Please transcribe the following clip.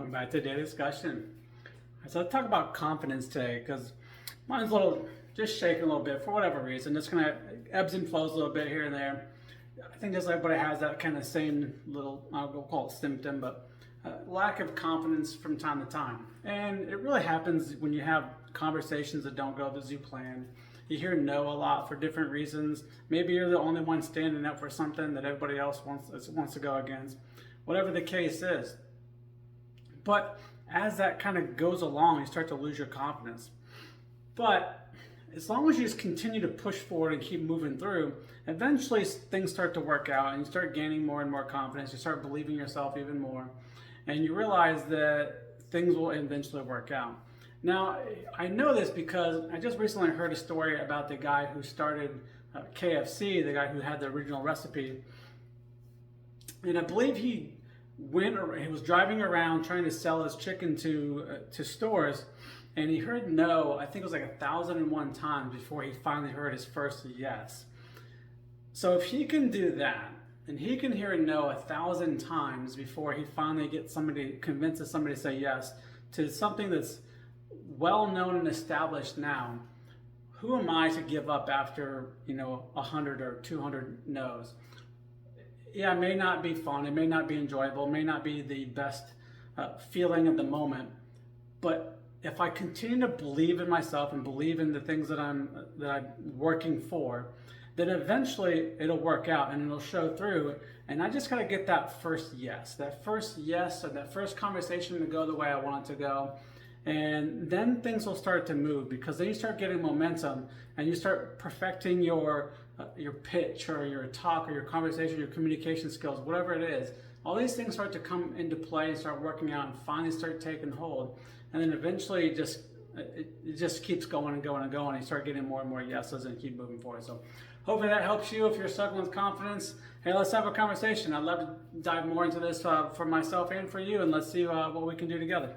Welcome back to Daily Discussion. So let's talk about confidence today because mine's a little just shaking a little bit for whatever reason. It's kind of ebbs and flows a little bit here and there. I think just everybody has that kind of same little, I'll call it symptom, but lack of confidence from time to time. And it really happens when you have conversations that don't go as you planned. You hear no a lot for different reasons. Maybe you're the only one standing up for something that everybody else wants to go against. Whatever the case is. But as that kind of goes along, you start to lose your confidence. But as long as you just continue to push forward and keep moving through, eventually things start to work out and you start gaining more and more confidence. You start believing yourself even more. And you realize that things will eventually work out. Now, I know this because I just recently heard a story about the guy who started KFC, the guy who had the original recipe. And I believe he was driving around trying to sell his chicken to stores, and he heard no, I think it was like 1,001 times before he finally heard his first yes. So if he can do that, and he can hear a no 1,000 times before he finally convinces somebody to say yes to something that's well known and established now, who am I to give up after 100 or 200 no's? Yeah, it may not be fun, it may not be enjoyable, it may not be the best feeling of the moment, but if I continue to believe in myself and believe in the things that I'm working for, then eventually it'll work out and it'll show through. And I just gotta get that first yes, or that first conversation to go the way I want it to go. And then things will start to move, because then you start getting momentum and you start perfecting your pitch or your talk or your conversation, your communication skills, whatever it is. All these things start to come into play and start working out and finally start taking hold. And then eventually it just keeps going and going and going. And you start getting more and more yeses and keep moving forward. So hopefully that helps you if you're struggling with confidence. Hey, let's have a conversation. I'd love to dive more into this for myself and for you, and let's see what we can do together.